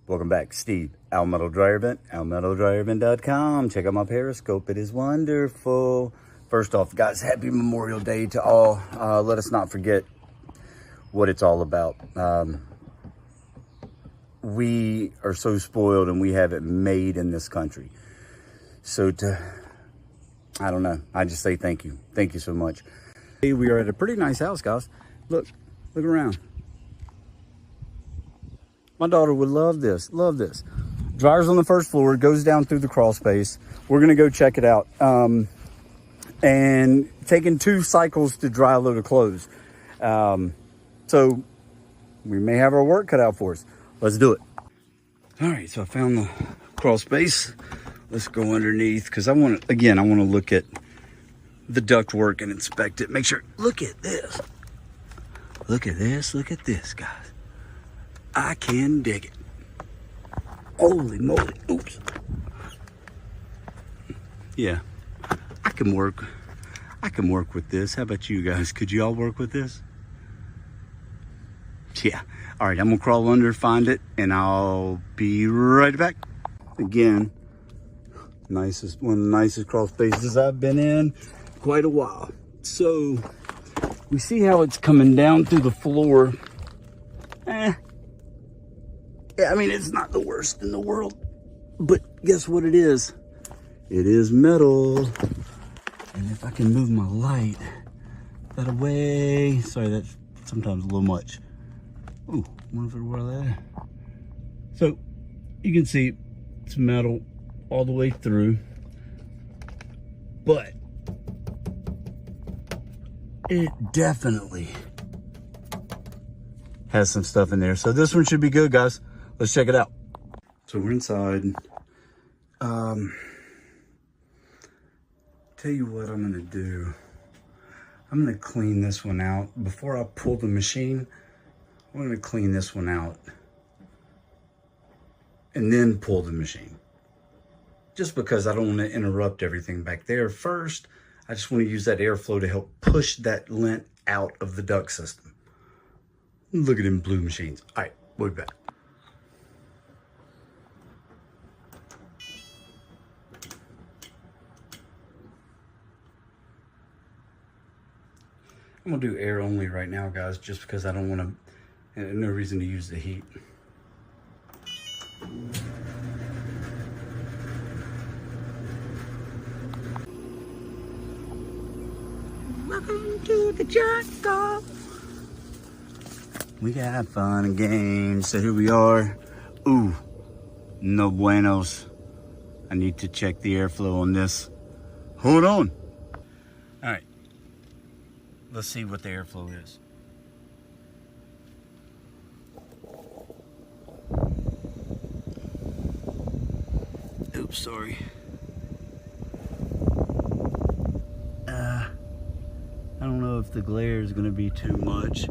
Welcome back, Steve, Al Metal Dryer Vent, almetaldryervent.com. Check out my Periscope. It is wonderful. First off, guys, happy Memorial Day to all. Let us not forget what it's all about. We are so spoiled and we have it made in this country. So I don't know. I just say thank you. Thank you so much. Hey, we are at a pretty nice house, guys. Look around. My daughter would love this, Dryer's on the first floor, it goes down through the crawl space. We're gonna go check it out. And taking 2 cycles to dry a load of clothes. So we may have our work cut out for us. Let's do it. All right, so I found the crawl space. Let's go underneath, because I want to look at the duct work and inspect it. Make sure, look at this. Look at this, guys. I can dig it. Holy moly, oops. Yeah, I can work with this. How about you guys? Could you all work with this? Yeah. All right, I'm gonna crawl under, find it, and I'll be right back. Again, one of the nicest crawl spaces I've been in quite a while. So we see how it's coming down through the floor. Yeah, I mean, it's not the worst in the world, but guess what it is? It is metal. And if I can move my light that away, sorry, that's sometimes a little much. Ooh, wonder where that. So you can see it's metal all the way through, but it definitely has some stuff in there. So this one should be good, guys. Let's check it out. So we're inside. Tell you what I'm gonna do. I'm gonna clean this one out. Before I pull the machine, I'm gonna clean this one out and then pull the machine. Just because I don't wanna interrupt everything back there. First, I just wanna use that airflow to help push that lint out of the duct system. Look at them blue machines. All right, we'll be back. I'm gonna do air only right now, guys, just because I don't want to, no reason to use the heat. Welcome to the jungle. We got fun and games, so here we are. Ooh, no buenos. I need to check the airflow on this. Hold on. All right. Let's see what the airflow is. Oops, sorry. I don't know if the glare is gonna be too much.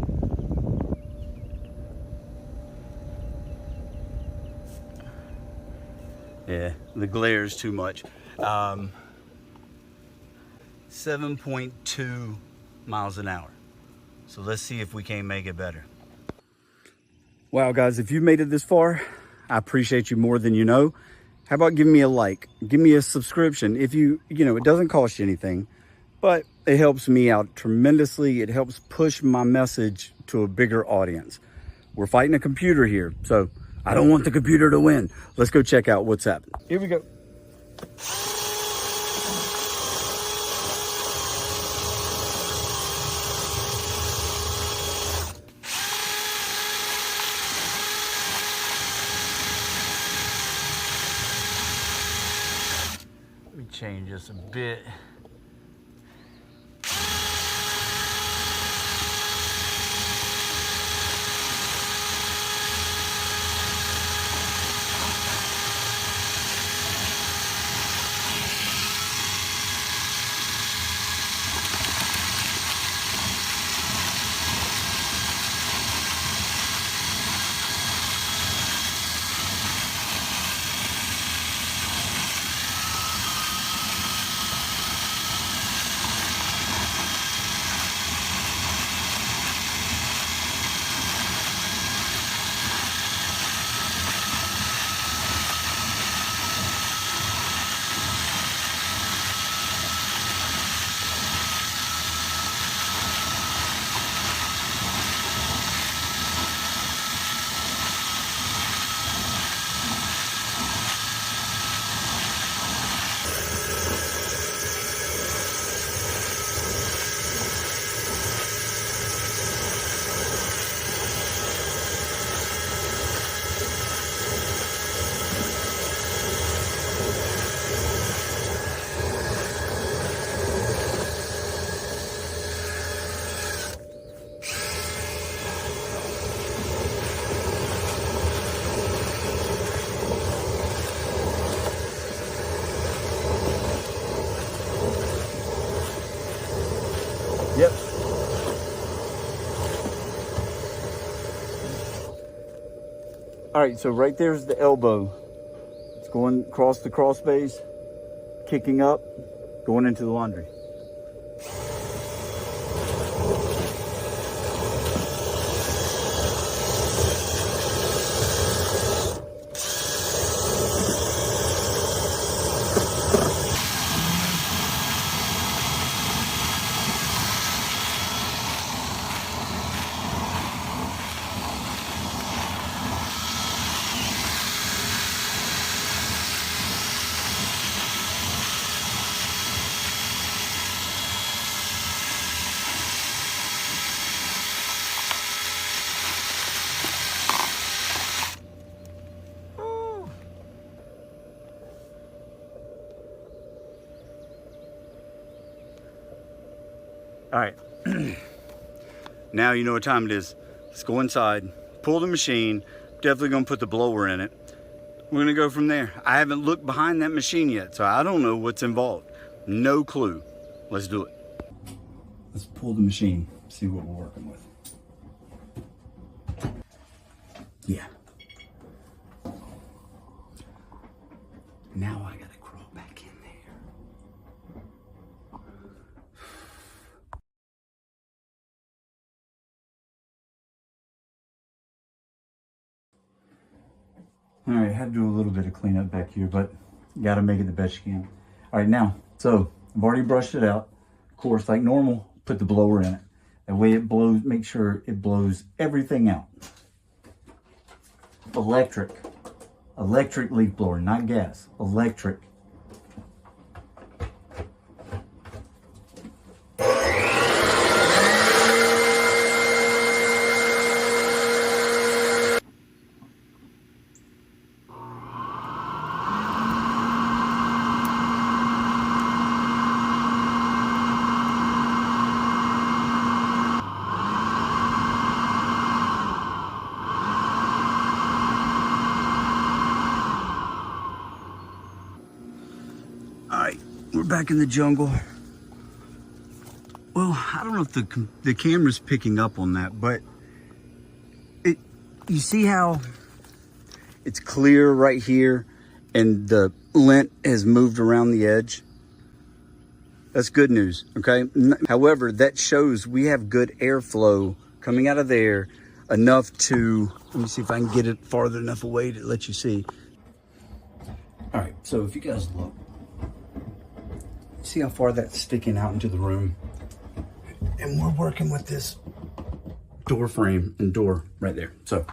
Yeah, the glare is too much. 7.2 miles an hour. So let's see if we can't make it better. Wow, guys, if you made it this far, I appreciate you more than you know. How about giving me a like, give me a subscription. If you know, it doesn't cost you anything, but it helps me out tremendously. It helps push my message to a bigger audience. We're fighting a computer here, so I don't want the computer to win. Let's go check out what's happening. Here we go. Let me change this a bit. All right, so right there's the elbow. It's going across the crawl space, kicking up, going into the laundry. All right, now you know what time it is. Let's go inside, pull the machine, definitely gonna put the blower in it. We're gonna go from there. I haven't looked behind that machine yet, so I don't know what's involved. No clue. Let's do it. Let's pull the machine, see what we're working with. Yeah. Now I gotta crawl back in there. All right, I had to do a little bit of cleanup back here, but you gotta make it the best you can. All right, now, so I've already brushed it out. Of course, like normal, put the blower in it. That way it blows, make sure it blows everything out. Electric leaf blower, not gas, electric. All right, we're back in the jungle. Well, I don't know if the camera's picking up on that, but you see how it's clear right here and the lint has moved around the edge? That's good news, okay? However, that shows we have good airflow coming out of there enough to, let me see if I can get it farther enough away to let you see. All right, so if you guys look, see how far that's sticking out into the room? And we're working with this door frame and door right there. So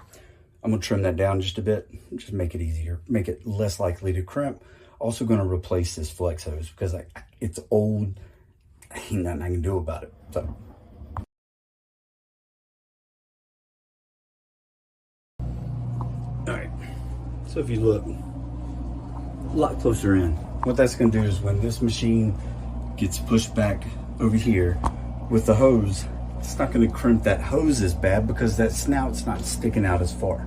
I'm gonna trim that down just a bit, just make it easier, make it less likely to crimp. Also gonna replace this flex hose because it's old, ain't nothing I can do about it, so. All right, so if you look, a lot closer in. What that's gonna do is when this machine gets pushed back over here with the hose, it's not gonna crimp that hose as bad because that snout's not sticking out as far.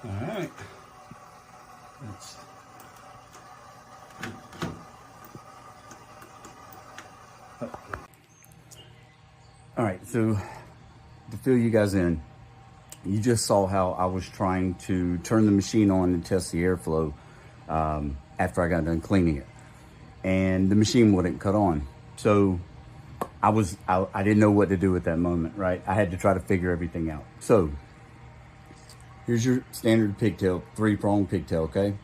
All right. All right, so to fill you guys in, you just saw how I was trying to turn the machine on and test the airflow after I got done cleaning it. And the machine wouldn't cut on. So I didn't know what to do at that moment, right? I had to try to figure everything out. So here's your standard pigtail, 3-prong pigtail, okay?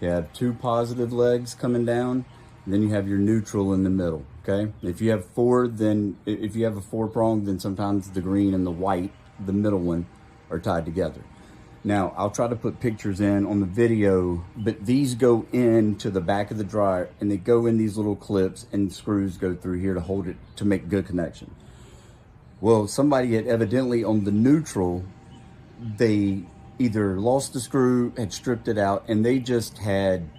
You have 2 positive legs coming down, and then you have your neutral in the middle, okay? If you have 4, then if you have a 4-prong, then sometimes the green and the white, the middle one, are tied together. Now, I'll try to put pictures in on the video, but these go into the back of the dryer and they go in these little clips and screws go through here to hold it, to make good connection. Well, somebody had evidently on the neutral, they either lost the screw, had stripped it out, and they just had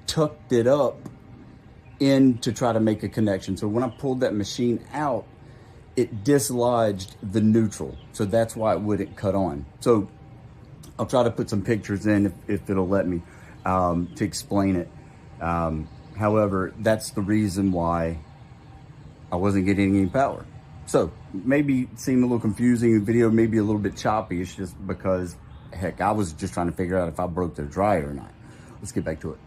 tucked it up in to try to make a connection. So when I pulled that machine out, it dislodged the neutral. So that's why it wouldn't cut on. So I'll try to put some pictures in if it'll let me to explain it. However, that's the reason why I wasn't getting any power. So maybe seem a little confusing, the video may be a little bit choppy. It's just because, heck, I was just trying to figure out if I broke the dryer or not. Let's get back to it.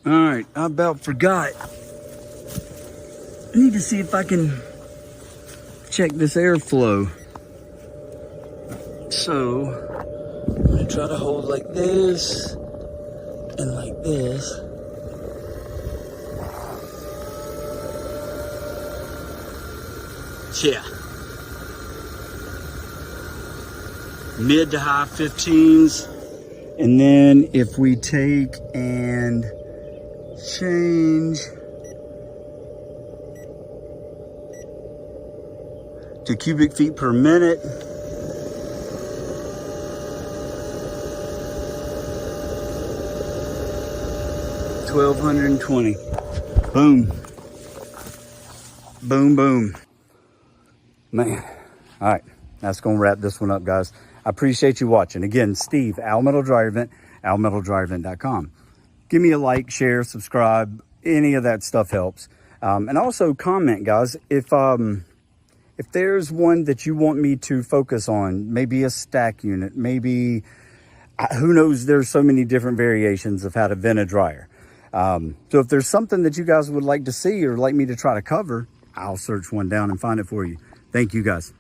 All right, I about forgot. I need to see if I can check this airflow. So I'm gonna try to hold like this and like this. Yeah. Mid to high 15s. And then if we take and change to cubic feet per minute, $1,220. Boom. Boom, boom. Man. All right. That's going to wrap this one up, guys. I appreciate you watching. Again, Steve, Al Metal Dryer Vent, almetaldryervent.com. Give me a like, share, subscribe. Any of that stuff helps. And also comment, guys, if there's one that you want me to focus on, maybe a stack unit, maybe, who knows, there's so many different variations of how to vent a dryer. So if there's something that you guys would like to see or like me to try to cover, I'll search one down and find it for you. Thank you, guys.